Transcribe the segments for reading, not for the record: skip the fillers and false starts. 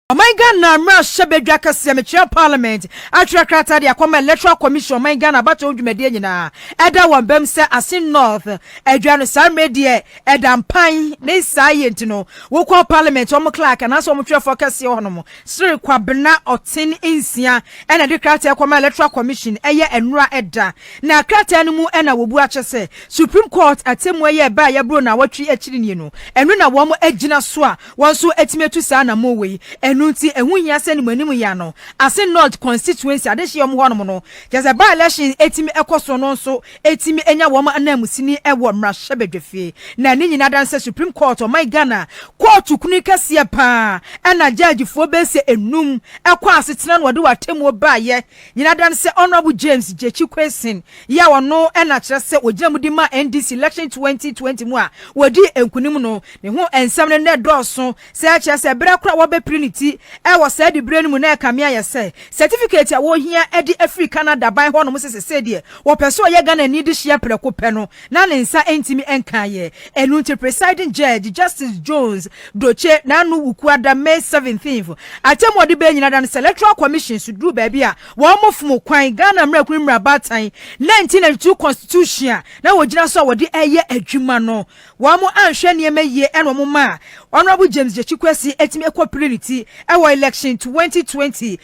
My Ghana Mra Shebedra Kasemechia Parliament, Atrakata, the Akoma Electoral Commission, my Ghana Battle Medina, Eda one Bemse Asin North, Edran San Media, Edam Pine, they Sayentino, Woko Parliament, Omo Clark, and also Mutra Focus Yonomo, Sir Quabena or Tin Insia, and a Decrata Akoma Electoral Commission, Aya and Ra Edda. Now, Catanimu and I will watch say, Supreme Court at Timway by Yabruna, what you know, and when a woman Edgina Swa, one so etimetu sana mowe, and Nunti and when ya send Manimu Yano, I send not constituency, Adesham Honomono, just a by election, etimi ecosono, so etimi enya woman and Nemusini, Ewa Mrashabedefe. Nanini Nadan Supreme Court or my Ghana, Court to Kunika Siapa, and a judge for Besse and Num, a quas it's none what do a Timo by ye. Yinadan say Honorable James Jechu question, Yawa no, and I just said with Jamudima and this election 2021, where di and Kunimuno, the whole and some in their doors so, such as a Brakra Wabe Trinity. I was said the brain muna kamia say certificate ya wo hia edi Afri Canada by hono mo se say die wo peso ye Ghana ni de hia preko pe no na ne nsa entimi enkan ye enu nti presiding judge Justice Jones Doche na no ukuada May 17th atemo de be nyina dan electoral commission su du ba bia wo mo fom kwan Ghana mra kunmra batan 1992 constitution na wo gina so wo de eye adwuma no wo mo anhwe ne emaye eno mo ma Honorable James Jechikwesi etimi equality our election 2020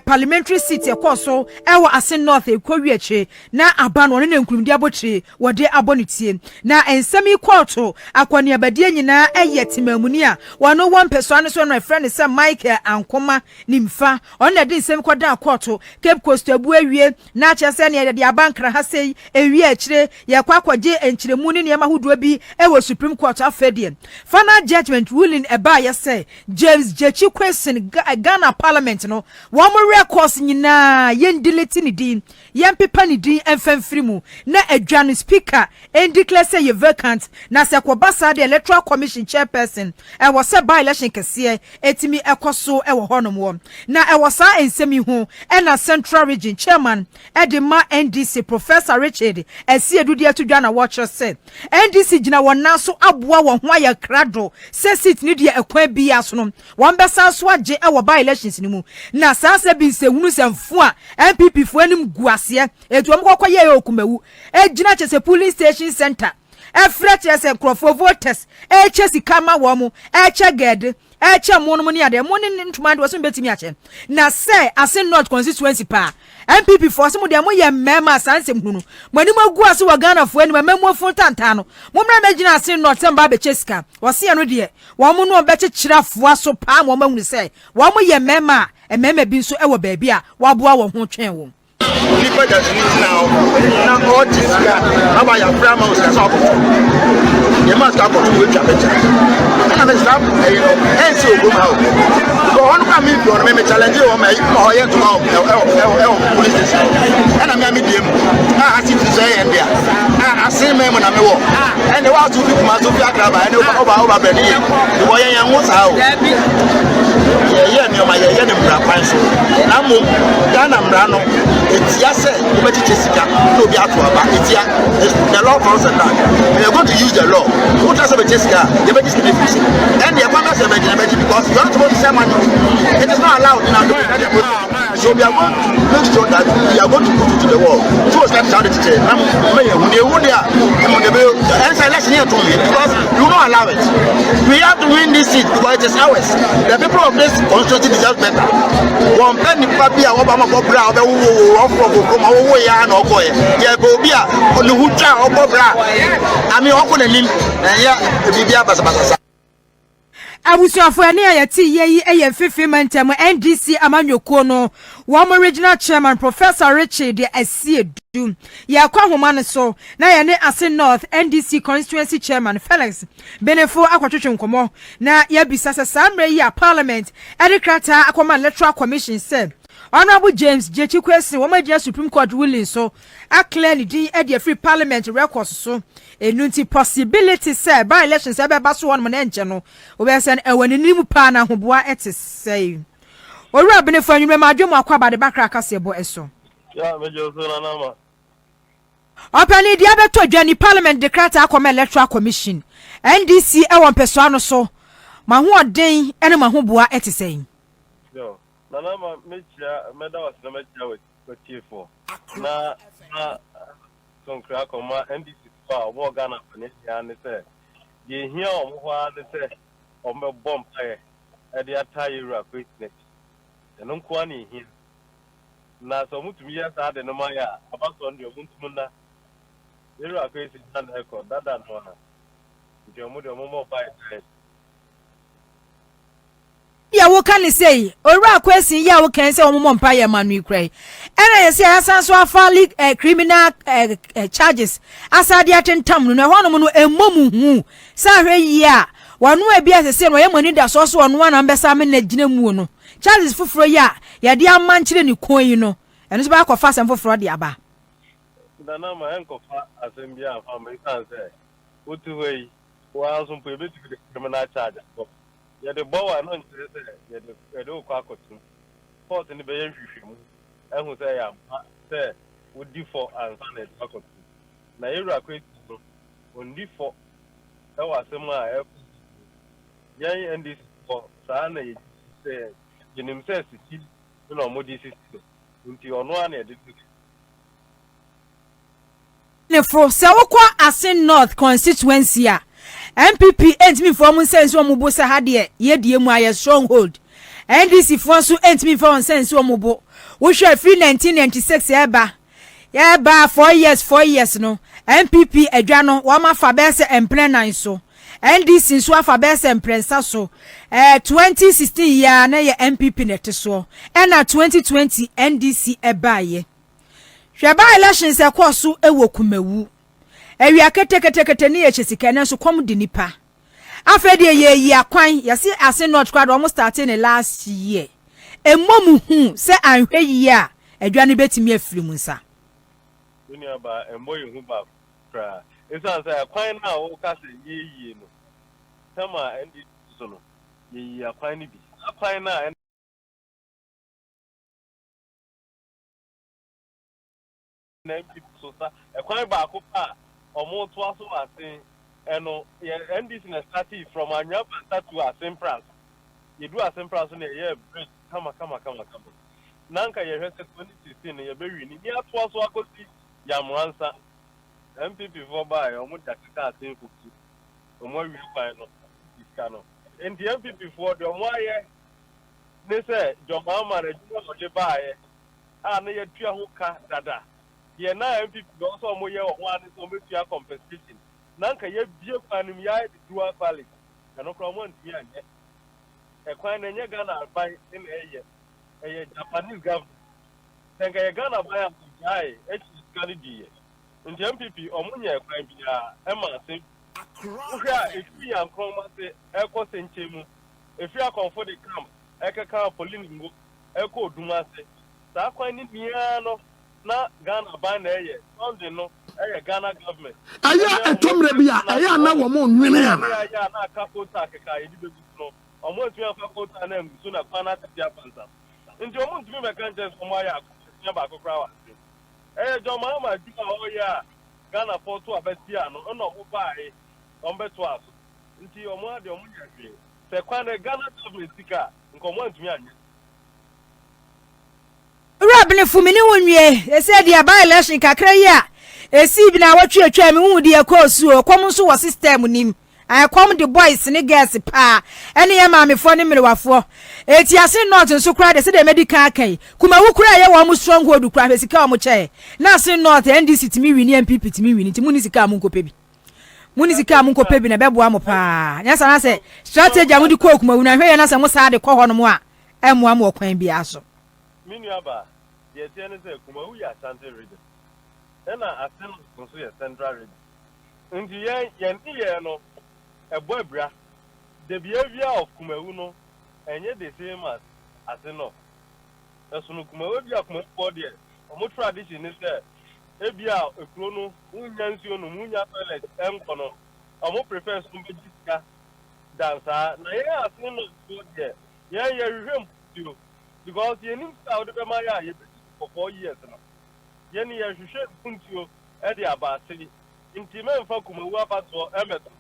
parliamentary seat ekoso ewa Asin North ekwowiache na abano ne nkrumdi abotre wode abonitie na ensemi court akwani abadie nyina eyetimamuni a wano one person so no friend say Mike Ankoma nimfa on na din nsemi kwada court Cape Coast abu awie na chese ne de abankra ha sei ewie akire ye kwakwaje enchiremu ne ne mahodo bi ewa Supreme Court afedie final judgment ruling eba ye say James Jechikwesi Ghana Parliament no one more records nyina yen delete ni din yen pepa ni din enfamfirimu na adwan speaker and declare say you vacant na se kwabasa the electoral commission chairperson e was say by election kese etimi ekoso e wo honom wo na e was sa ensemi hu e na central region chairman edema NDC Professor Richard esiedu dia to Ghana watch say NDC gina wona so aboa wo ho ya krado say seat ni dia ekwa bia so no one besa so age e wo by elections ni mu na sanse bi se hunu semfo a MPP fo anim guase etu omkokọ ye okumawu e gina chese police station center e fret yese crofo voters e chesi kama wo mu e che gede e che monum ni ade mo ni ntuma de wo so betimi ache na say Asin North constituency pa MPP for some de mo ye mema sanse hunu mani magu ase wo Ghana fo anim memo fo tanta no mo mra magina Asin North mba be chesika wo se ye no de wo mo no be chekirafo aso pa mo mahunu say wo mo ye mema emema bi nso e wo ba bia wo boa wo ho twen wo people that need now all this guy about your grandma was so you must go to which I bet and I stop and so go out go on come in for me challenge you my here to police station and I me dem I see to say and there I see me when I me walk and the want to people must be agraba and over Benny the boy yan was out yeah me my yeah dem bra pan so na mo Ghana mra no etia say ubeti chesika no be atuaba etia the law calls and that we are going to use the law what does be chesika you be this benefit and the kwama say be because you are supposed to say money it is not allowed in our so we are going to make sure that we are going to put it to the wall so start sound it today na me when you would there and the bill and say let's hear to me because you don't allow it we have to win this seat because it is ours the people of this constituency deserve better one penny papi a Obama go bra come away ya na okoye ye go bia onu hucha obobra ami okona nim ya bibia basabasa abusuafo ne ayati yeyi eye fefe mantem NDC amanyoko no one original chairman Professor Richard Esiedu ya kwa homa ne so na ye ne Asin North NDC constituency chairman Felix Benefo akwatwetwe nkomo na ya bisasa samre yi a parliament edikrata akoma electoral commission said Honorable James Jechikwesi woma Supreme Court ruling so a clearly di e the free parliament records so enunti possibility say by elections e be ba so won mo na nche no we say e waninim pa na hoboa etesei owura Benefo anwuma ma adwom akwa ba de bakra kase bo eso ya mejo so na nama opani dia beto adwani parliament decrata akoma electoral commission NDC e won peso ano so ma ho oden ene ma hoboa etesei Yo, Nanama, Meda was the mecha with T4. Na, some crack on my NDC far, war Ghana, and they said, ye hear what they say, on my bomb fire, at the attire witness. And Unquani here. Na so much me as I had no Maya, about on your Muntumuna. You are crazy, and echo, that one. Your mother, Momo, by ya wo kan say owura kwesi ya wo kan say ommo mpa ya manu krai ena ye say asan so afali criminal charges asade atentam no ho no no emmomu hu sa hwe yi a wanu abi asese no ye mani da so so ono na mbesa me na gina mu no charges fufuro ya ya de amanchire ni kon yi no eno so ba ko fa sem fufuro de aba Dana ma enko fa asembia fa me san say otu we wa so pe be ti criminal charges ya de bowa no ntire say ya de okwa akotu court ni be yehwehwe mu ehun say ya say odi for ansan e akotu na yeru akweti no ondi for e wa sem a yan ndc for sa na ye say jinim say sisi no modi sisi nti ono a na e de ne for se wokwa Asin North constituency a MPP entimi from sense wo mubo sa hade ye die mu aye stronghold NDC for so entimi from sense wo mubo wo hwe free 1996 ya ba 4 years no MPP adwa no wo ma fa be se emplenan so NDC so afa be se emprensa so 2016 ya na ye MPP net so na 2020 NDC ebaye hwe ba elections e koso ewo kumawu ewia ketekete ne yechesika na so kom di nipa afede ye yi akwan yesi Asin North crowd almost starting in last year emmomu hu se anhwe yi a adwa ne betimi afiri mu nsa dunia ba emboyi hu ba kra esa say akwan na wo ka se ye no sama ndi so no ye akwan ni bi akwan na NDC so sa akwan ba akopa omo to aso Asin eno NDC na started from Anyabata to Asin Pras you do Asin Pras na ye bridge kama nanka ye hwese 2016 ye be wi ni ato aso akosi yamransa MPP for by omo dakika Asin fuki omo wi kwan no iska no and the MPP for the omo aye ne say joma ma rejumo so de baaye a na ye tua ho ka dada ye na MPP also mo ye ho ane so metua compensation nanka ye bie kwanim ya dual quality no kro mo ntia anye e kwan na nye Ghana ban in eye Japanese government tenga ye Ghana ban am jai e chiskani die nti MPP omunye kwan bia e ma se uhia efi yan kroma se e ko senchemu efi akonfo de camp e keka police ngo e ko oduma se sa kwan ni bia no na Ghana ban na eye Sunday no eye Ghana government aya etomre bia aya na wo mo nwene ana aya na akakota keka edi bebu no omo tu akakota na mbuso na kwana tia panza nti omo ntumi meka nje omo aya akokya ba akokra wa joma ma di o ya Ghana porto abetia no no mo bae ombeto aso nti omo ade omo nyahwe se kwana Ghana government sika nkomo ntumi anya Rabne fumini wonwie ese dia by election kakra yi a esi bi na watwe atwa me hu dia kosu o kom so wo system nim I come the boys ne girls pa ene ye maamefo ne merewafo eti Asin North nso kra de se de medical kan kuma wu kra ye wo mu stronghold kra fe sika wo che na Asin North NDC timi wini MPP timi wini timi sika mu nkope bi muni sika mu nkope bi na bebo am pa nya sa na se strategy amudi ko kuma wu na hwe ye na se mo sa de ko ho no mo a emu am okwan bi aso minu aba ye tiene se kuma wu ya Ashanti region ena Asin nso ye central region nti ye no ebo bra the behavior of Kumewu no enye the same as Asin North esunu Kumewu bia Kumewu there omo tradition is there ebia ekro no unya nsuo no munya toilet enko no omo prefer so mbejika dansa na ye Asin North there ye rehwem tio because ye nim how the ma ya ye for 4 years no ye ni ye hwehwe puntio e de abase nti memfa Kumewu abato emeto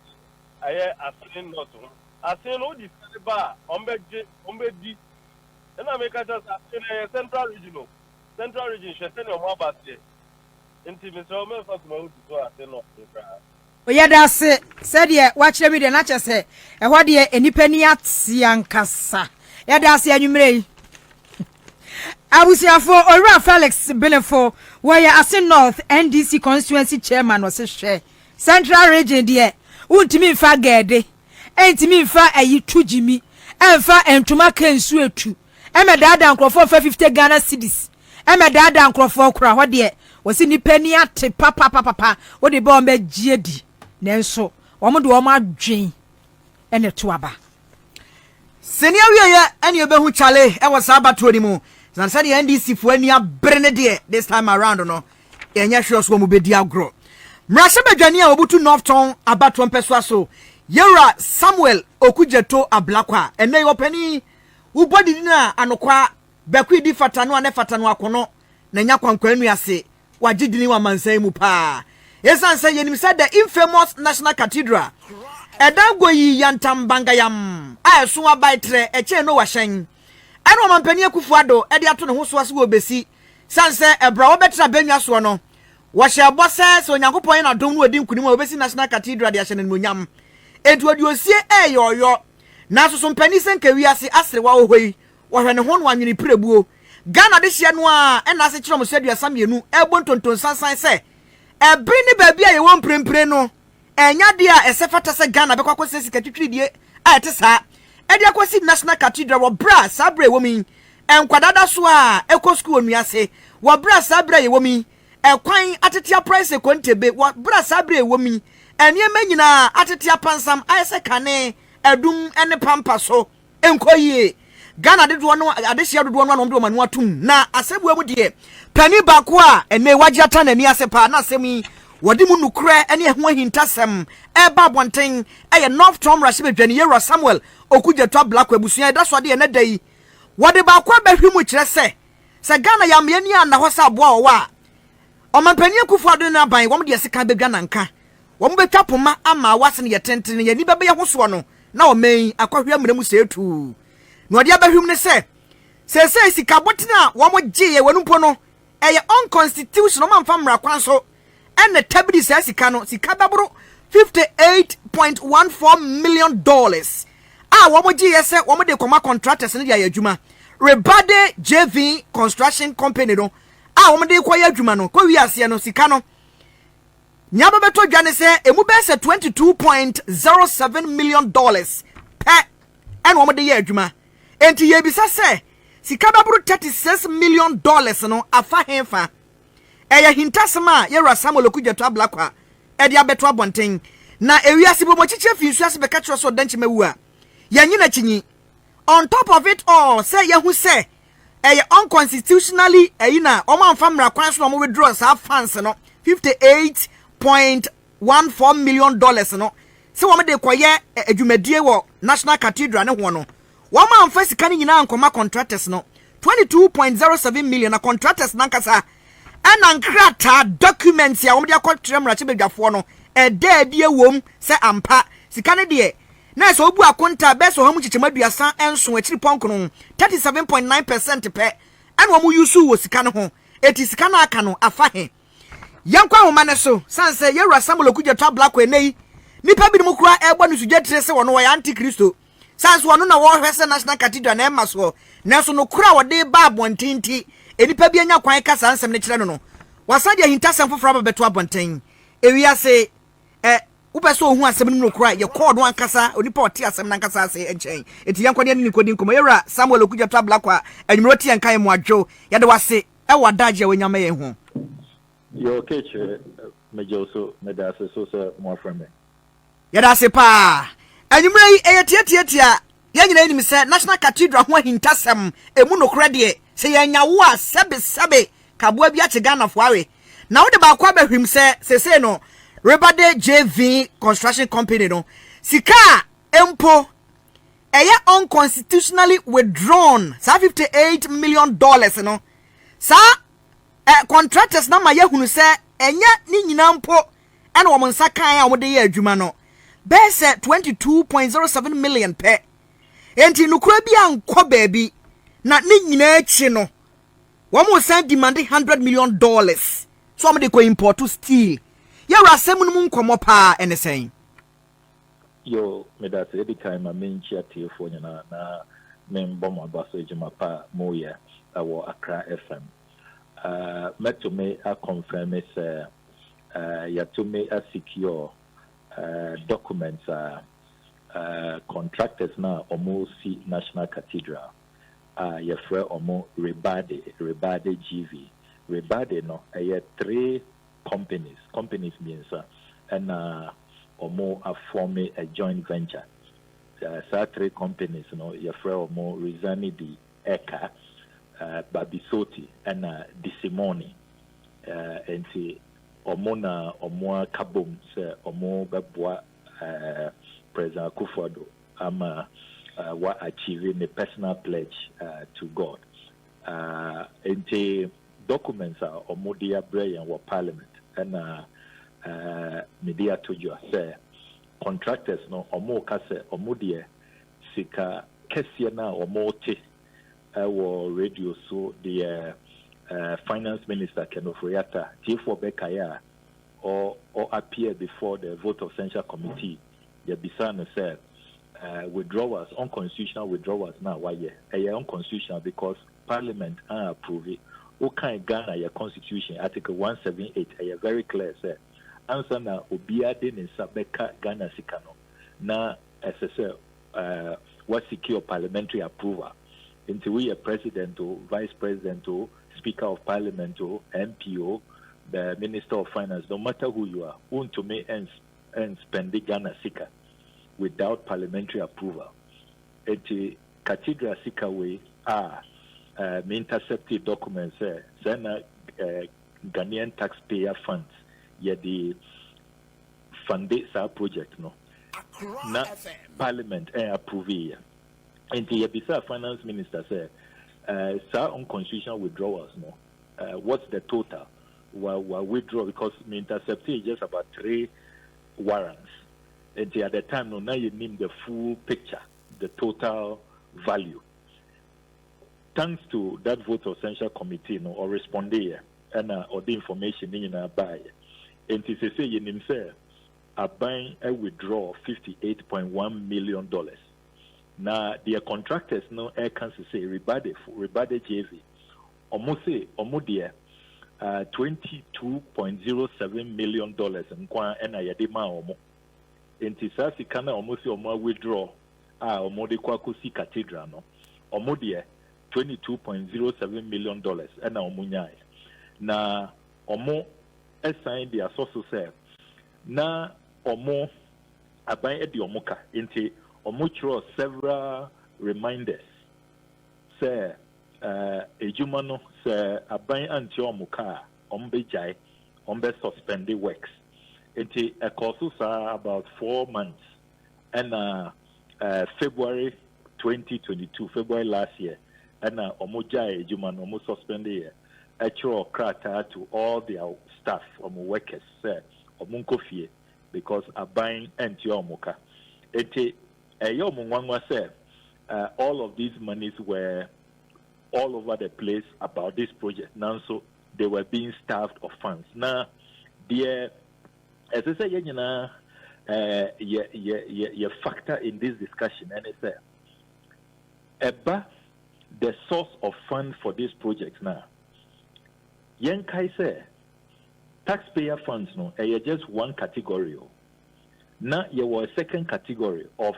aye Asin North Asin no di ba ombedi And I make a just in a central region. Central region, she send your mom back there. Intimate, so I'm going to go at the north. Oya da se said ye watch me de na che se e ho de enipa ni ate ankasa ya da se anwumre abusiafo Owura Felix Benefo where Asin North NDC constituency chairman was hwe Central region de untimi mfa gede entimi mfa ayi tujimi emfa entuma kansu etu emedada nkrofo 50 Ghana cedis emedada nkrofo kura ho de wasi nipa ni ate papa wo de ba o ma giedi nenso omo de omo adwen ene to aba senia wiye ene obehu chale e wasa abato ni mu san say the NDC fo ani abrene de this time around no enya hwe so mu bedi agro mrashe badwane a obutu Northtown abato mpeso aso Yera Samuel Okudzeto ablakwa ene yopani ubodi na anokwa bekwi di fatano ane fatano akono na nya kwankwanu ase wagidini wa mansan mu pa yesan say yenim say the infamous National Cathedral edagoyi yantambangayam ayeso abaitre eche no wahyen eno mampani akufuado ede ato ne ho so ase wo besi sanse ebra wo betra banwa so no wahye abose so Onyankopon na dom no odi nkunim wo besi National Cathedral de ahye ne monyam etuodi osie eyoyo na so mpani senka wiase asre wa ohoi wo hwe ne ho no anwini prebuo Ghana de hye no a ena ase kire mo sedua mienu ebo ntonton sansan se ebi ni baabi a ye won prempre no enya de a esefata se Ghana be kwakose sika twitwidie a ete saa ede akwasi National Cathedral wo bra sabre womi enkwadada so a eko school onuase wo bra sabre ye womi ekwan atetia price kontebe wo bra sabre womi eniema nyina atetia pansam ayese kane edum ene pampa so enkoyie Ghana de do no adehia do no no manu atum na asebu mu de pani bako a ene wagiata na ni asepa na asemi wodi mu nukure ene ho hintasem eba bonten eye Northtown Rashibe Dwane Yera Samuel Okudzeto ablakwa abusuan da so de ene dai wodi bako abahwimu kire se Ghana ya me ani ana ho sa abo a wa omampani akufuado na ban wo de sika bedwa nanka wo betwa poma ama wase ne yetenten ye ni bebe ye ho so no na o men akwahwe amremu setu no odi abahwim ne se sika botina wo mo giye wanumpo no eye unconstitutional man famra kwan so ene tabidi sika no sika babro $58.14 million wo mo giye se wo mo de koma contractors ne ya adwuma Rebade JV Construction Company no wo mo de koya adwuma no ko wi ase no sika no nyaba beto dwane se emu be se $22.07 million pe ene wo mo de ya adwuma enti ye bisa se sika baburu $36 million no afa henfa eya hintasema Yera Samuel Okudzeto ablakwa edi abeto abonten na ewiase bo mochiche finsu ase beka kiro so danchi mewua yanyina chinyi on top of it all say yehu say eya unconstitutionally eyina omanfa mra kwan so mo withdraw sa fans no $58.14 million no se wo me de koye adwumadie wo National Cathedral ne ho no Wama mfesi kani nyina ankoma contractors no 22.07 million na contractors nankasa ana nkrata documents ya womde akotre mrache bedwafo no ede wom se ampa sikane de na so obu akonta be so hamu chichemaduasa enso akiri ponko no 37.9% pe ana wo mu yusu wo sikane ho eti sikane aka no afa he yankwa homa ne so sanse Yera Samuel Okudzeto ablakwa nei nipa bi mu kura ebo no sugye se wo no ya antikristo sans wonu na wo hwese National Cathedral na emaso na so no kura wode ba abontinti enipa bi anya kwan ka sansem ne kire no wasade hintasem foforo abeto abontin ewiase upeso ohu asem no kura ye code wan kasa onipa oti asem na kasa ase enchen eti yankwane ni kodi nkomo Yera Samuel Okudzeto ablakwa enwroti enkan mu adwo yade wase e wadaje wanyama ye ho yo keche mejoso medase so mo frame yada se pa Anymre eyetietiatia yanyina enim se National Cathedral ho hintasem emu nokra de se yanyawo a sebe kaboa bi ache Ghana fo awe na wo de ba kwa bahwim se no Rebade JV Construction Company no sika empo eye unconstitutionally withdrawn sa $58 million no sa contractors na ma yehunu se enya ni nyina mpo ena wo nsa kan a wo de ye adwuma no Bese $22.07 million pe enti nukura bi anko baabi na ne nyina echi no wo mo san demand $100 million so am dey go import to steel ya wura asem no mu nkomo pa ene sen yo me that every time I mention tie for nyina na member mo abaso ejuma pa moya awo Accra FM met to me a confirm is ya to me a secure documents contractors now almost see National Cathedral your friend almost Rebade GV Rebade no three companies means and almost are forming a joint venture so three companies no your friend almost Rizani di Eka Babisoti and Disimoni and see omona omo kabom se omo beboa President Kufuor ama wa achieving a personal pledge to God and the documents are omo dia brain wa parliament and media to you say contractors no omo ka se omo dia sika kese na omo te radio so the finance minister Kenneth Royata T4 Bekaya or appear before the vote of censure committee. The Bisana said withdrawals, unconstitutional withdrawals now why unconstitutional because Parliament approve it. Okay, Ghana your constitution Article 178 very clear said answer na obia de in Sabeka Ghana Sikano na SSL what secure parliamentary approval until we a president or vice president or Speaker of Parliament or MPO, the Minister of Finance, no matter who you are, want to make and spend the Ghana Sika without parliamentary approval. At the Cathedral Sika way intercepted documents send Ghanaian taxpayer funds yet the funded our project no. Na Parliament approve it. And the Yabisa Finance Minister said unconstitutional withdrawals no what's the total withdraw because me intercepted just about 3 warrants and at the time no now you name the full picture the total value thanks to that vote of censure committee no or respond here and or the information in a buy and to say you name say a buying a withdraw $58.1 million. Now, their contractors no air cancer say rebade JV. Almost say $22.07 million and kwa ena yadema omo. Enti sasi kana almost withdraw omo de kwa kusi cathedral no. Omo de $22.07 million ena omo nyai. Na omo assign their sources say na omo aban edi omoka enti omuchro several reminders say ejumano say aban anti omuka ombejai ombe suspended works it course about 4 months and February 2022 February last year and omujai ejumano omu suspended actual krata to all their staff workers say omunkofie because aban anti omuka it said all of these monies were all over the place about this project. Now, so they were being starved of funds. Now, as I say, you factor in this discussion, and it's the source of funds for this project now. Yenkai say taxpayer funds no, just one category. Now, you were a second category of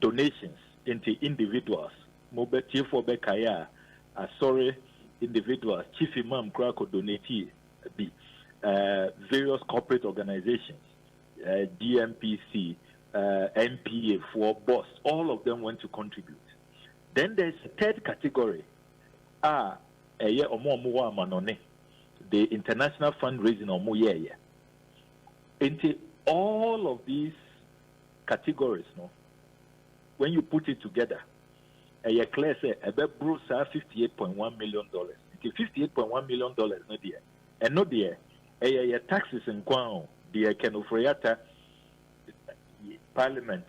donations into individuals. Mobile for Bekaya, sorry, individuals, Chief Imam Krako donatee, various corporate organizations, DMPC, MPA for BOSS, all of them want to contribute. Then there's a third category, the international fundraising or Moye. Into all of these categories, no. When you put it together, a clear say about Bruce $58.1 million. $58.1 million no dear. And no dear, a taxes in Kwao, the Kenneth Royata Parliament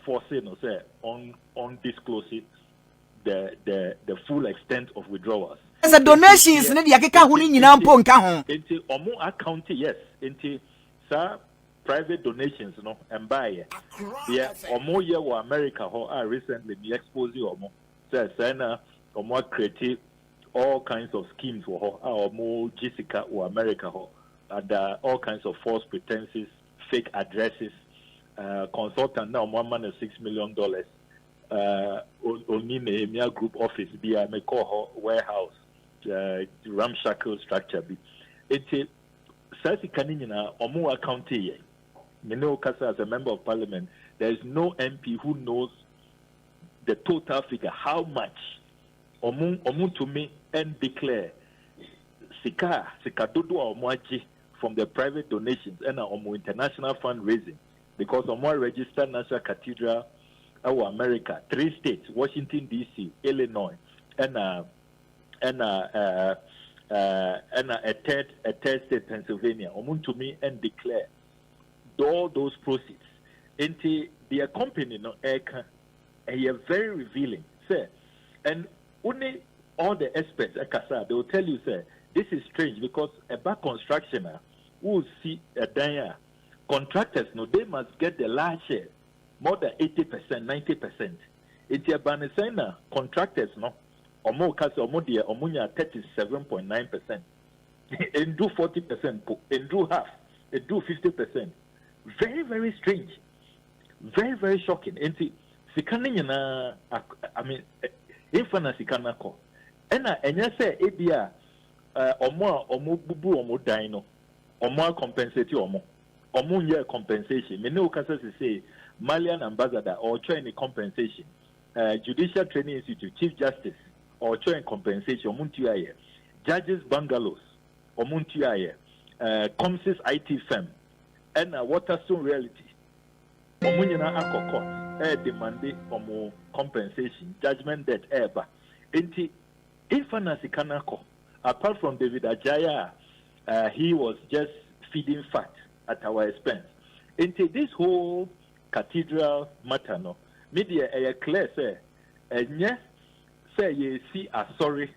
forcing say on undisclosed the full extent of withdrawals. As a donations, ne dia keka ho ni nyina mpo nka ho. Into omo account, yes. Into sir private donations, no, and buy. Yeah, omo ye wa America ho recently me expose omo. So sana omo create all kinds of schemes for ho omo Jessica or America ho and all kinds of false pretenses, fake addresses. Consultant now $1 $6 million. Only Nehemiah Group office be a call warehouse, ramshackle structure be. It's Sasi Kanina Omo County. Mino Kasa as a member of parliament, there is no MP who knows the total figure, how much Omu to me and declare Sika Dodo Omoaji from the private donations and Omo international fundraising. Because Omo registered National Cathedral our America, 3 states, Washington D.C., Illinois, and a third state, Pennsylvania. Omun to me and declare all those proceeds into their company. No, are very revealing, sir. And only all the experts, they will tell you, sir, this is strange because a back construction will see a dire. Contractors, no, they must get the large share. More than 80%, 90%. It's a banisena contractors, no. Omo kasi omo dia omunya 37.9%. And do 40%, and do half, and do 50%. Very, very strange. Very, very shocking. And see, sikani na, I mean, infana sikana ko. Ena enya se ebia omo bubu omo dino. Omo compensate omo. Omo nye compensation. Me no kasa say Malian ambassador or training compensation, Judicial Training Institute, Chief Justice or training compensation, Omuntuaye, Judges Bungalows, Omuntuaye, Comsys IT firm, and Waterstone Reality. Omunyana Ako Court, demanded for compensation, judgment debt, ever. Inti Infanasi Kanako, apart from David Ajaya, he was just feeding fat at our expense. Into this whole cathedral matter, no media a clear say and yes say you see a sorry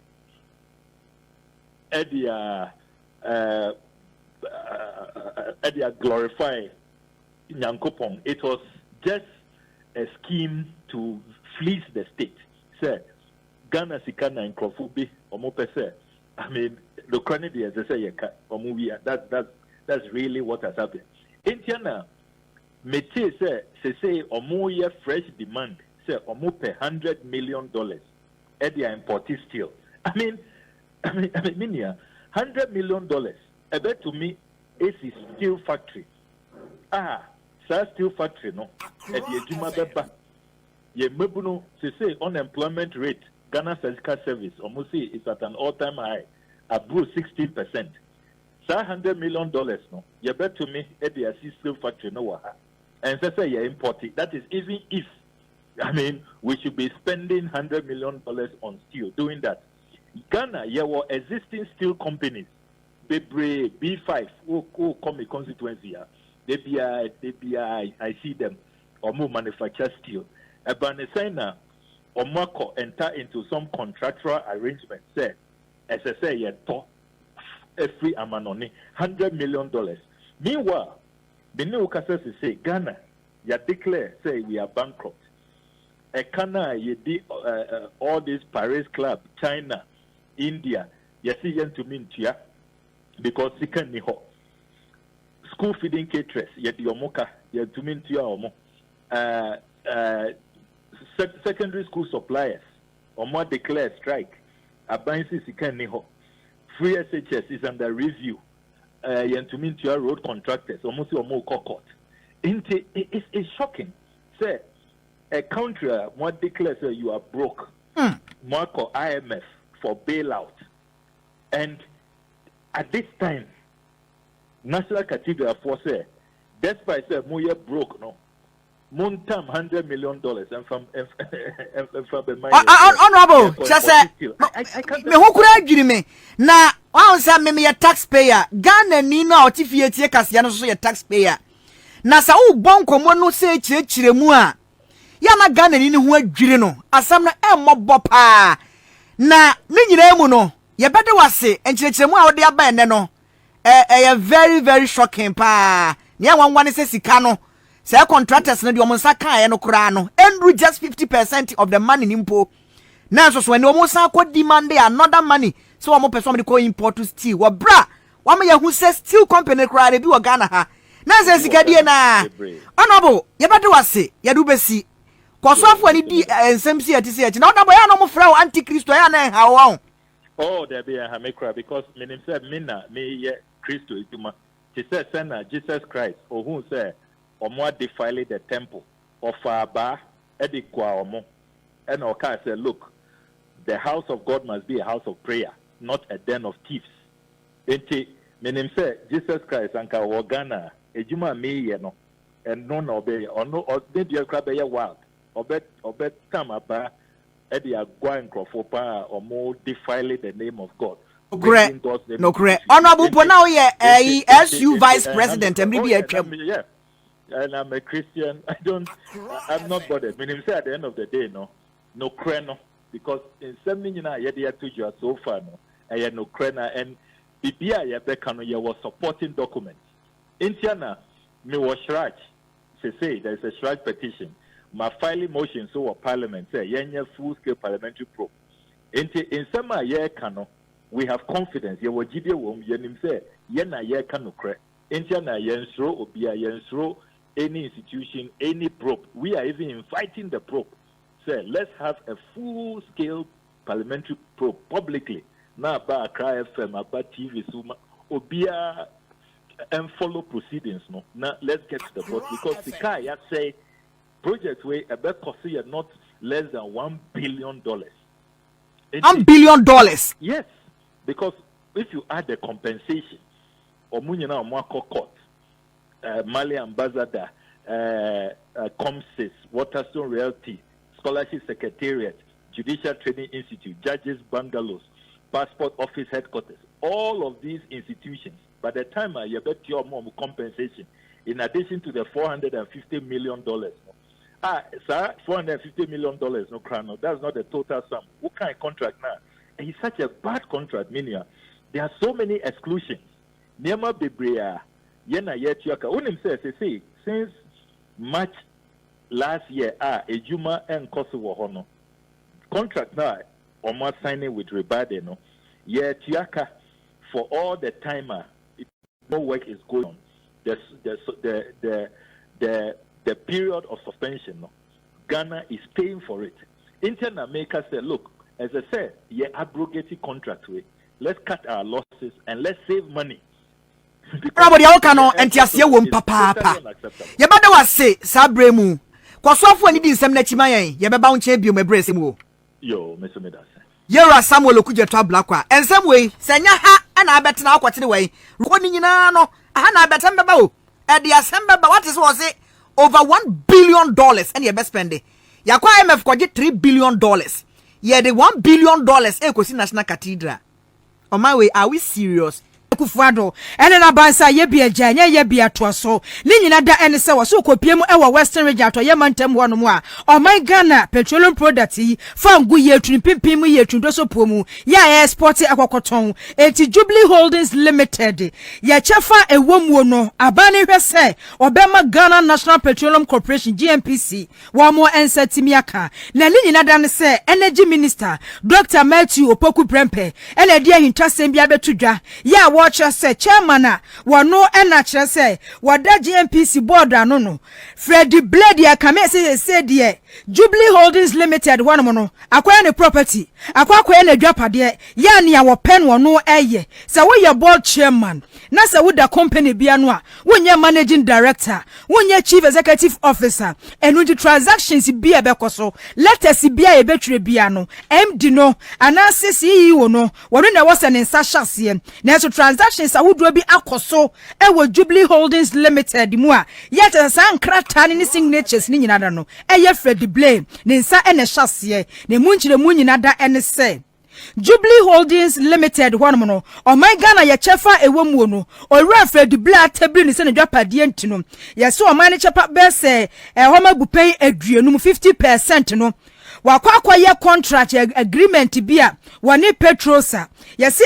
edia glorify Nyankopon. It was just a scheme to fleece the state. Say Ghana Sikana and Krofubi Omopese. I mean the chronic as they say that's really what has happened. Indiana Mete say omo ye fresh demand say omo pay $100 million at the import steel. I mean $100 million. I bet to me it's a steel factory. Steel factory no. At the Juma Beba. Ye mebuno say unemployment rate Ghana Physical Service almost say it's at an all-time high, above 16%. $100 million no. You bet to me at the steel factory no waha. And so say you import it. That is even if we should be spending $100 million on steel doing that. Ghana, there were existing steel companies. Bebre, B5, who come a constituency. I see them or more manufacture steel. Abanesena or Marco enter into some contractual arrangement. Say, as I say, you talk every amanoni $100 million. Meanwhile, the new Casas say Ghana, you declare say we are bankrupt. Ekana, you did all these Paris club, China, India, you see them to mean to ya because second niho. School feeding caterers, you the omoka, you to mean to ya omo. Secondary school suppliers, omo declare strike. Abansi second niho. Free SHS is under review. Yentumintia road contractors, almost more court. It's shocking. Say, a country what declares you are broke, Marco IMF for bailout. And at this time, National Cathedral for say, despite say more broke, no. Montam $100 million and from honorable, just say me who could agree me now. I say me a taxpayer. Ghana ni na otifie tie kase no so ye taxpayer. Na sa wo bon komo no se chirechire mu a ya na Ghana ni ho adwiri no asam na emmobɔ pa na ne nyina mu no ye bede wase enkyerɛkyerɛmu a wode aba ene no very very shocking pa ne wanwane se sika no say contractors no de omonsa kan no kura no endru just 50% of the money nimpo na so when omonsa ko demand another money so omo person de ko import steel wo bra wa me yahu say steel company kura de bi wo Ghana ha na se sika die na honorable ye bede wase ye do besi kwasofo ani di ensem si ati se na honorable ya no mo fra anti-Christo ya na ha wo oh there be a hamekra because menim say me ye Christo ituma ti say sena Jesus Christ or who say omo defile the temple of Aba edikwa omo and oka say look the house of God must be a house of prayer not a den of thieves enti menim say Jesus Christ anka wo Ghana ejuma me ye no and no no be ono dey kra be ye wild obet tam Aba edi agwa nkrofo pa omo defile the name of God. No correct. Honorable Ponao ye SU Vice President and maybe yeah. And I'm a Christian. I'm not bothered. Meaning say at the end of the day, no creno. Because in some meaning I to you so far no. I had no crena and Bibia ye bekano ye was supporting documents. Intiana me was shraj. Say there is a shraj petition. My filing motion so Parliament say yenye full scale parliamentary probe. In some ye kano. We have confidence. Ye wajide wom yenim say ye na ye kanokre. Entia na yensro obia yensro any institution, any probe. We are even inviting the probe. Say let's have a full scale parliamentary probe publicly. Na ba Accra FM, about TV Suma obia and follow proceedings no. Now let's get to the bottom because the guy ya say project way about cost not less than $1 billion. $1 billion. Yes. Because if you add the compensation, Omunyana Omwako Court, Mali Ambassador, COMSIS, Waterstone Realty, Scholarship Secretariat, Judicial Training Institute, Judges Bungalows, Passport Office Headquarters, all of these institutions, by the time you bet your mom compensation, in addition to the $450 million, sir, $450 million, no crown, that's not the total sum. What kind of contract now? It's such a bad contract, meaning there are so many exclusions. Nema Bibria, Yena Yetuaka, Unim says, since March last year, Ejuma and Kosovo Hono contract now, almost signing with Rebade, no, Yetuaka for all the timer, no work is going on. The period of suspension, no, Ghana is paying for it. Internet America said, look, as I said, abrogated contract way. Let's cut our losses and let's save money. Everybody all cano entiasie wom papa. Ye bada wase sabre mu. Kwasofo ani di nsem na chima yen. Ye beba unche bio mebrese mu. Yo, meso me da se. Yera Samuel Okudzeto ablakwa. Ensem we senya ha na abetena akwotene we. Ro ni nyina no, aha na abetem beba o. E de asem beba what is was it over $1 billion and ye best spend. Yakwa IMF kwaje $3 billion. Yeah, the $1 billion ekosi National Cathedral. On my way, are we serious? Kufuado ene na bansa ye bia janya ye bia to so ni nyina da ene se wo so kopiemu e wo Western region to ye mantem wo no mu a o my Ghana petroleum product yi fangu ye tuni pimpim ye tundo so pomu ya export akokoton enti Jubilee Holdings Limited ye chefa ewomuo no abane hwese obema Ghana National Petroleum Corporation GNPC wo mo ensatimi aka na ni nyina da ne se Energy Minister Dr. Matthew Opoku Prempe ene dia hintasem bia betudwa ya wo say chairman wano ena kire say wada GNPC board ano no Freddie Blade ya kame say de Jubilee Holdings Limited one no akwaya ne property akwaya ne dwapade ya ne ya wo pen wono eye say wo ye board chairman na say wo da company bia no a wonye managing director wonye chief executive officer enu di transactions bia bekoso letters bia e betwere bia no MD no anase CEO no wono na wose ne nsa hyase na so transactions awudo bi akoso ewo Jubilee Holdings Limited mu a yete san krata ne signatures ni nyina da no eye Freddie Blame ne nsa ene hyase ne munchire mu nyina da ene se Jubilee Holdings Limited hono no o man Ghana ye chefa ewomu no o Fred Bla tabli ni se ne dwapade ntino ye so o man ne chepa be se homa bupen aduanum 50% no wakwa ye contract agreement bia woni Petrosa yesi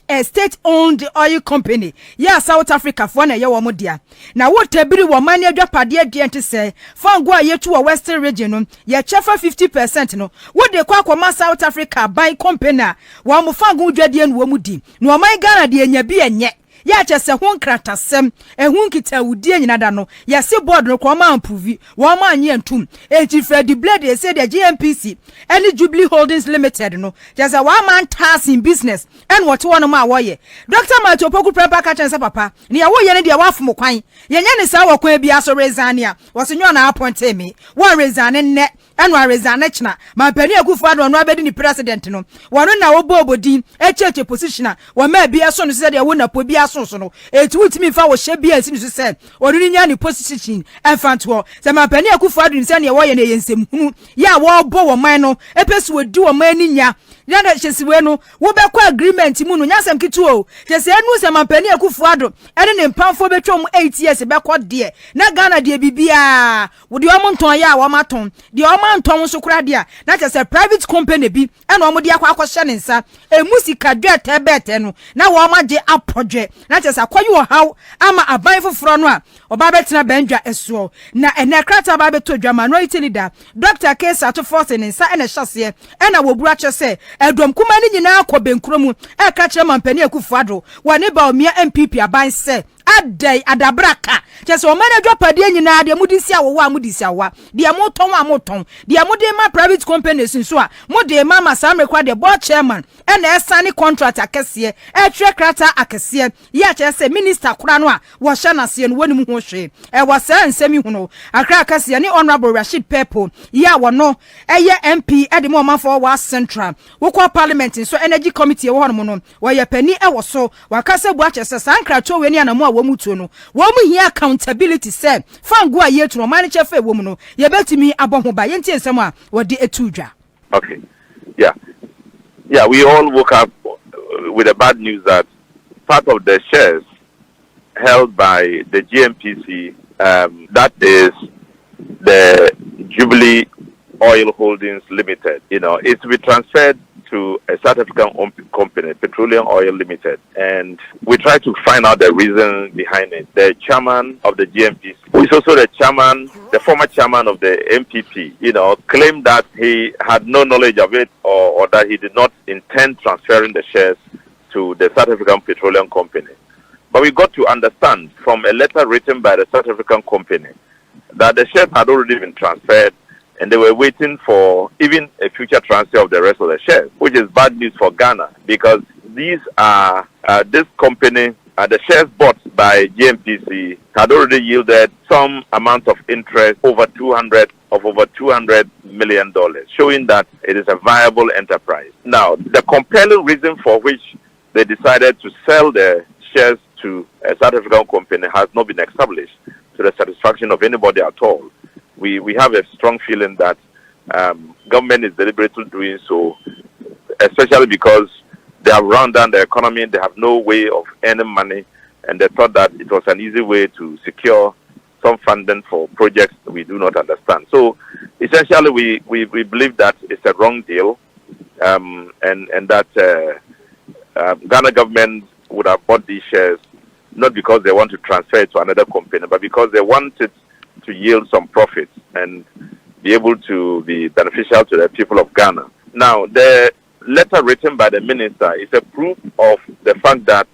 a state owned oil company ya South Africa for na ye wo modia na wo tabiri wo man adwapade ante se fango ayetu wo Western region no ye chefa 50% no wo de kwa South Africa buy company wo mo fango dwadie no wo mudi no man Ghana de enya bi enye ya chese ho nkratasem ehun kita wudie nyina da no yesi board no kwa ma ampuvi wo ma anye ntum enti Fred Blade e say the GMPC any Jubilee Holdings Limited no chese wa man task in business and what one ma wo ye Dr. Mato Poku Prepa ka chense papa ne ya wo ye ne de wa fom kwan ye nya ne sa wo kwan bia so rezania wo se nyo na appoint me one rezane ne enu rezane china ma pani akufu ado no abedi ni president no wono na wo bobodin echeche position wo ma bia so no se de wo na po bia so no etu wutimi fa wo hye bia sinu so se onu nya ni position enfanto se ma pani akufu ado ni se ne wo ye ne yensem hunu ya wo bo wo man no epesu odi wo man ni nya yana chesiwe no wo be kwa agreement mu no nyasem kitu o chese enu se ma pani akufu ado ene ne mpamfo betwom 8 years be kwa de na Ghana de bibia wo de o monton ya wo maton de o manton so kura de na chese private company bi ene o mo de akwa hye ne nsa emusika dwete bete no na wo ma je apodwe na chese akoyi wo haw ama aban foforo no a oba betena bandwa eso na ene krata ba beto dwama no ite leader Dr. Kesa to force ne nsa ene hyase ena wo buru chese edom kuma ni nyina akobenkuro mu e ka kire mampani akufuado woni ba omia MPP aban se adai adabraka chese o mane dwapade nyina de mudisi awo wa mudisi awa de moton wa moton de mude ma private companies nso a mude ma masamrekwa de board chairman ena esane contract akese e tire krata akese ya chese minister kura no a wo hye na se no woni mu ho hwe e wasa nsemi hu no akra akese ni honorable Rashid Pepo ya wono eye MP ede mo manfo wa central wo parliament so energy committee wo hono no wo ye pani e wo so wakase bu achese sankra to weni anamo a wo mutuo no wo mu hia accountability say fango a yetu no man chefe wo mu no ye betimi abon ho ba ye ntie nsem a wo de etudwa. Okay, yeah, we all woke up with the bad news that part of the shares held by the GMPC, that is the Jubilee Oil Holdings Limited, is to be transferred to a South African company, Petroleum Oil Limited. And we try to find out the reason behind it. The chairman of the GMPC, who is also the former chairman of the MPP, claimed that he had no knowledge of it or that he did not intend transferring the shares to the South African Petroleum Company. But we got to understand from a letter written by the South African company that the shares had already been transferred and they were waiting for even a future transfer of the rest of the shares, which is bad news for Ghana because these are this company, the shares bought by GMPC had already yielded some amount of interest over $200 million, showing that it is a viable enterprise. Now, the compelling reason for which they decided to sell the shares to a South African company has not been established to the satisfaction of anybody at all. We have a strong feeling that government is deliberately doing so, especially because they have run down the economy, they have no way of earning money, and they thought that it was an easy way to secure some funding for projects we do not understand. So essentially we believe that it's a wrong deal, and that Ghana government would have bought these shares not because they want to transfer it to another company, but because they wanted to yield some profits and be able to be beneficial to the people of Ghana. Now, the letter written by the minister is a proof of the fact that,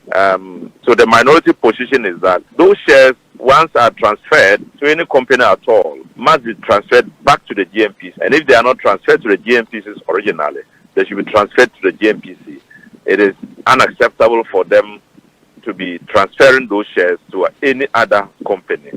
so the minority position is that those shares, once are transferred to any company at all, must be transferred back to the GMPC. And if they are not transferred to the GMPCs originally, they should be transferred to the GMPC. It is unacceptable for them to be transferring those shares to any other company.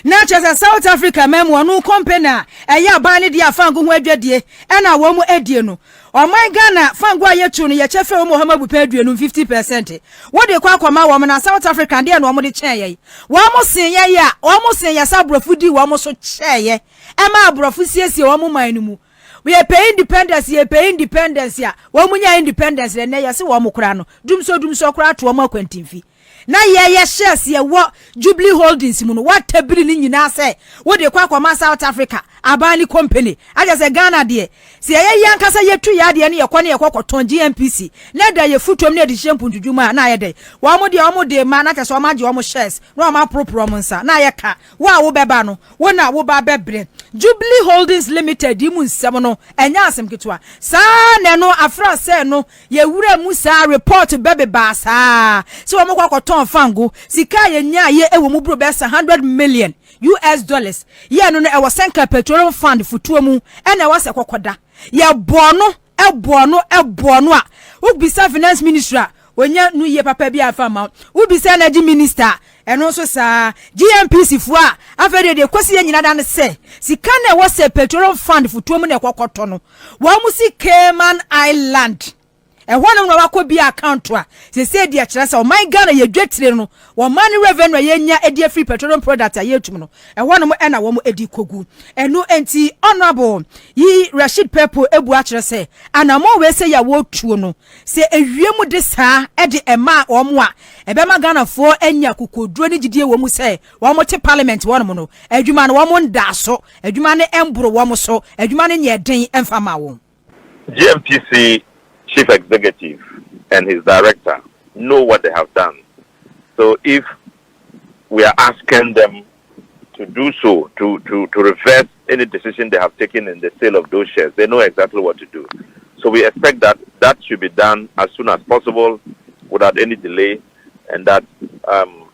Na chasa South Africa memo no company eya bani dia fangu ho adwadie ena wo mu adie no o man Ghana fangu ayetu no ye chefe wo Muhammad Bupadue no 50%. Wo de kwa akoma wo na South Africa dia no wo de chen ye wo mo sen ye ya wo mo sen ya sa brofu di wo mo so che ye e ma brofu siesie wo mo man no mu we pay independence ye pay independence ya wo munya independence le na ye se wo mukura no dumso kura to wo akwantimfi na ye shares ye wo Jubilee Holdings mu no what tabiri ni nyina se wo de kwa South Africa abani company aja se Ghana de se ye yankasa yetu ya de ne ye kwa ne ye kokoton GMPC na da ye futom ne de shempu ntudwuma na ye de wo de ma na kase wo ma je wo shares no ma propro mo nsa na ye ka wo beba no wo na wo ba bebre Jubilee Holdings Limited imu nsem no enya asem ketwa sa ne no afra se no ye wura mu sa report bebe ba sa se wo mo kokoton fango sika ye nya ye ewo mu bro besa $100 million US dollars ye no e was Senka petroleum fund futuo mu e na was ekokoda ye bono a ubisa finance minister wonya nu ye papa bi afa ma ubisa energy minister eno so sa GMPC fu a afede de kwesi ye nyina dan se sika na was petroleum fund futuo mu na ekokoto no wo mu si Cayman Island ehwana no wakọ bi account a se dia kire se o man Ghana ye dwetire no wo man revenue ye nya edi free petroleum product a ye tum no ehwana mo na wo mo edi kogu enu enti honorable yi Rashid Pepo ebu a kire se anamo we se ya wo tuo no se ewiemu de saa e de ema wo mo a ebe ma Ghana fo anya kokoduro ni gidie wo mu se wo mo te parliament wo no adwuma no wo mo nda so adwuma ne embro wo mo so adwuma ne nye den emfa ma wo GMPC Chief Executive and his director know what they have done. So if we are asking them to do so, to reverse any decision they have taken in the sale of those shares, they know exactly what to do. So we expect that should be done as soon as possible without any delay, and that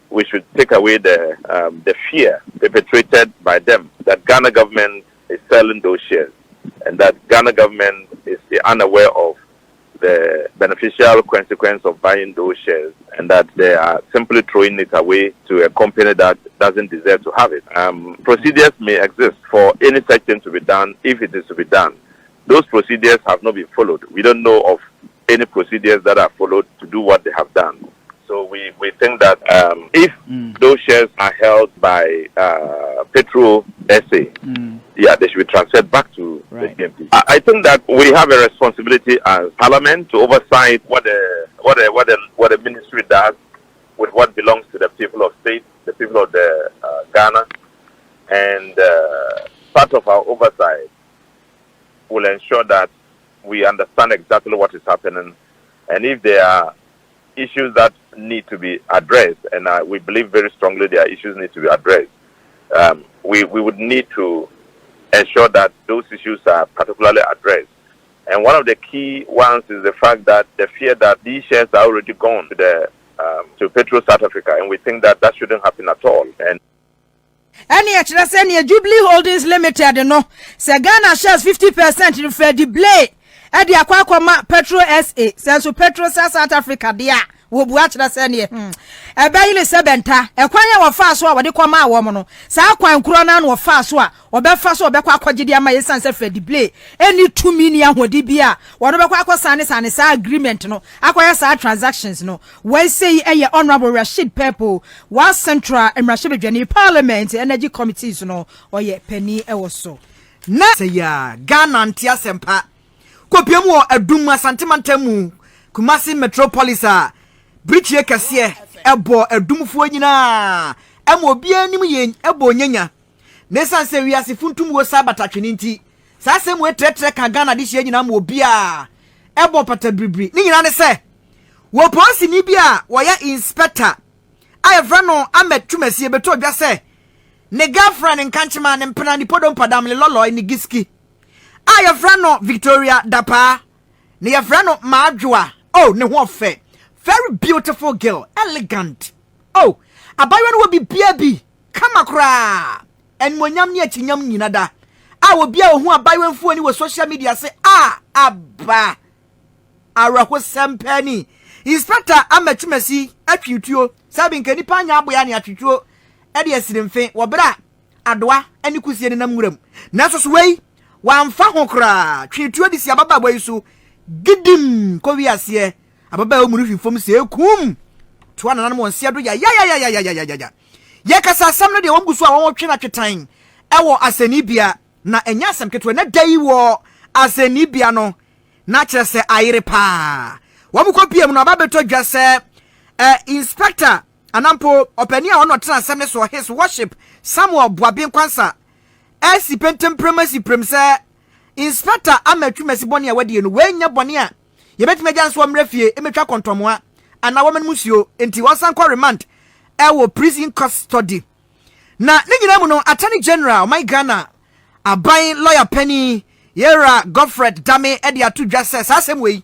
we should take away the fear perpetrated by them that Ghana government is selling those shares and that Ghana government is unaware of the beneficial consequence of buying those shares, and that they are simply throwing it away to a company that doesn't deserve to have it. Procedures may exist for any such thing to be done if it is to be done. Those procedures have not been followed. We don't know of any procedures that are followed to do what they have done. So we think that if those shares are held by Petro SA, they should be transferred back to the GMP. I think that we have a responsibility as Parliament to oversight what the ministry does with what belongs to the people of state, the people of the Ghana, and part of our oversight will ensure that we understand exactly what is happening, and if there are issues that need to be addressed, and we believe very strongly there are issues need to be addressed, we would need to ensure that those issues are particularly addressed. And one of the key ones is the fact that the fear that these shares are already gone to Petro South Africa, and we think that shouldn't happen at all. And any actually Jubilee Holdings Limited no se Ghana shares 50% in Freddy Blay e de akwa Petro SA senso Petro South Africa dia wo bu achira se ne ebe yile sebenta ekwan ya wo fa so a wo de kwama awo mo no sa kwan kro na wo fa so a wo be fa so wo be kwa akogide ama ye sanse Freddy Blay eni 2 million hodi bia wo no be kwa akosane sa agreement no akoya sa transactions no we say eye honorable Rashid Pepo wa central emrahye bedwani parliament energy committees no oye pani e wo so na say ya Ghana ntia sempa kopiam wo adum asantemantamu Kumasi Metropolis a Bridge kase ebo adumfo nyina emo bia nim yen ebo nyanya ne sanse wiase funtum wo sabatatwene nti sa semu etretre ka Ghana de hye nyina mo bia ebo pata bribri ni nyina ne se wo police ni bia wo ya inspector ayefra no ametwumasi beto dwa se ne girlfriend nkanchema ne mpena ni podom padam le lolo ni giski ayefra no Victoria Dapa ne yefra no Maadwoa oh ne ho fe very beautiful girl, elegant. Oh, abayo no be bi kama kra. En monyam ni achinyam nyina da. A wo bia wo hu abayo mfu ani wo social media say aba. Araho sempani. Inspector amachimasi atwituo. Sabi nke nipa nya aboya ne atwituo. E de asirimfe wo bra adoa ani kusie ne namwuram. Naso so wei wamfa ho kra. Twituo disi ababa boy so gidim ko wiase. Ababa omuru fom se ekum to anana mo nsia do ya ye kasa asam no de won gusu a won twe na twetan ewo asanibia na enya asam keto na dai wo aseni bia no na kyerɛ sɛ ayere paa wɔn kɔ pm no ababeto dwa sɛ inspector anampo opani a ɔno tena asɛm ne so his worship Samuel Boabin Kwansa esi pentempremasi prem sɛ inspector amatwumasi bɔne a wadie no wenya bɔne a yɛbɛtumi agya nso ɔmmerɛ fie emetwa kɔntɔmoa ana wɔn musuo enti wɔn san kɔ remand ɛwɔ prison custody na ne nyina mu no attorney general my Ghana aban lawyer penny Yera Godfred Dame edi atu dwa sɛ saa asɛm wei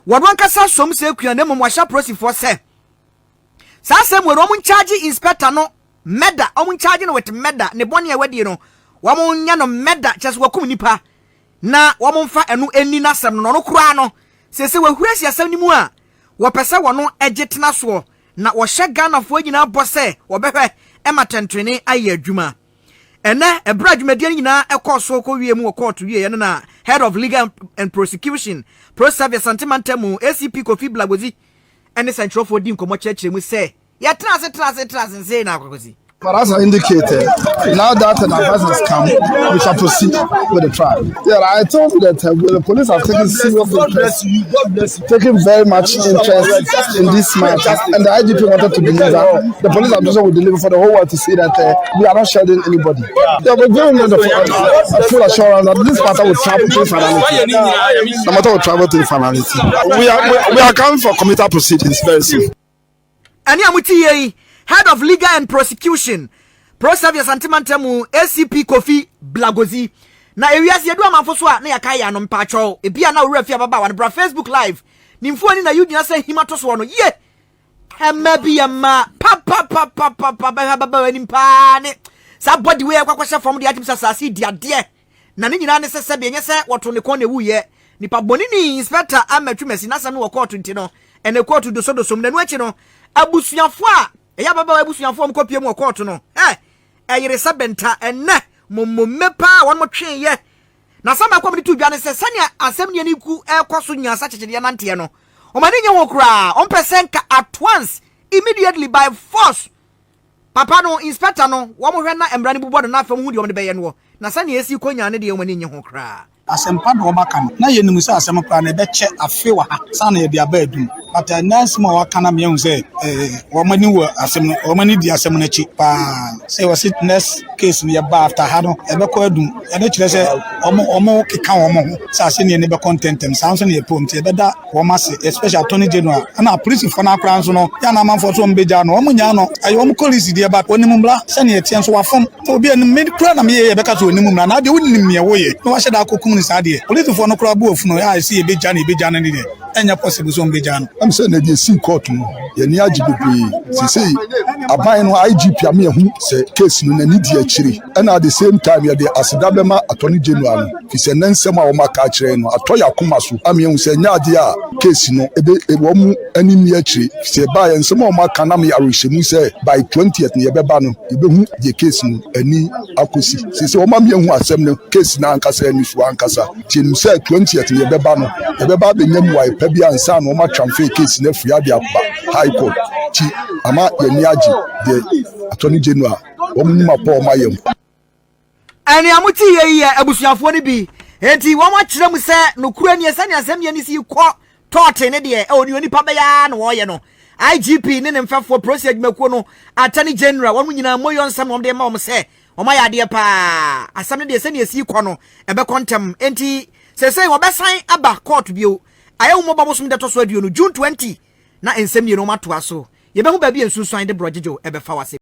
wɔn kasa som sɛ kua ne mmom wɔahyɛ prosifoɔ sɛ saa asɛm wei wɔn charge inspector no meda wɔn charge no with meda ne bɔne a wadie no wɔn nya no meda kyɛ sɛ wɔkum nipa na wɔn mfa ɛno eni na asɛm no no koraa no sɛ wɔhura si asɛm ni mu a wɔpɛ sɛ wɔn agye tena soɔ na wɔhyɛ Ghanafoɔ nyinaa bɔ sɛ wɔbɛhwɛ ɛma tɛntwene ayɛ adwuma ene ebra dwumadie nyina ekoso ko wie mu wo court wie no na head of legal and prosecution pro service santimantemu ACP Kofi Blagozi ene central for di nkomo kyerkyere mu say ya trans say na akokosi. But as I indicated, now that an advice has come, we shall proceed with the trial. Yeah, I told you that the police have taken serious interest, taken very much interest in this matter, and the IGP wanted to believe that the police administration will deliver for the whole world to see that we are not shedding anybody. Yeah, we're giving them the full assurance that this matter will travel to the finality. The matter will travel to the finality. We are coming for committal proceedings very soon. Head of Legal and Prosecution, Pro Service Santimantemu, ACP Kofi Blagozi. Na ewiase yedu amanfo so a na yakaya no mpacho. Ebia na wura fia baba wan bra Facebook live. Nimfo ani na yudi na se himato so no. Ye. Hema bia ma pa baba wani mpa ne. Sa body we kwakwahye from the atim sasasi dia de. Na ne nyina ne sese be nye se woto ne kon ne wuye. Nipa boni ni inspector amatwumasi na se no court nti no. Ene court do so no achi no. Abusuafo a ya baba abusuafo m kopie mu court no eyire sabenta enne mommepa won mo twen ye na sama kwam de tu dwane se sane asem ne niku ekoso nyansa kyekye na nte no o mane nye ho kura on percent at once immediately by force papa no inspector no wo mo hwe na emra ne bubo na afam hu de o de beye no na sane esi konya ne de o mane nye ho kura asempa do maka na yenum se asem kra na be che afewa ha sa na ye dia ba adum but nance ma waka na me hu se wo mani wo asem no wo mani di asem na chi pa say was it next case me ba after ha no e be ko adum e na kire se omo keka wo mo sa se ne be contentem sa so na ye pom te be da wo ma se especially attorney general na police for na kra so no ya na manfo so mbeja no wo nya no ayo wo police di ba oni mumbla se ne ye tien so wafom to obi ani me kra na me ye be ka so oni mumbla na de woni me ye wo ye no wa she da kokum Sadie, police for no crab of no, I see a big Johnny, and your possible some big John. I'm saying that you see court, Yania GP, say, a buy no IGP, who say case no need a chiri, and at the same time, you're the Asadabema Attorney General, he's an ensema or Makachen, a Toya Kumasu, say, Nadia, case no, a woman, any mere tree, say, by and some more Makanami Arishimu say, by 20th near Bebano, you the case no, any akusi, say, oh, mammy, who are some case now, Kasa and Kasa, till say 20th near Bebano, the Beba the name wife. Pebi ansa no ma transfer case na free ade aba high court ti ama yeniaji the attorney general omuma pa ma yem ani amuti ye abusuafo ne bi enti wo ma kire mu se no kura ni esa ni asem ye ni si kɔ tote ne de oni onipa be ya no wo ye no IGP ne mfafo procedure mekuo no attorney general wo nyina moyo nsam wo de ma wo se wo ma ya de pa asam ne de esa ni esi kɔ no ebe kontem enti sesei wo be san aba court bio ayo mo babo sum de to so aduo no June 20 na ensem ye no mato aso ye be hu ba bi ensunsuan de brojejo e be fa wase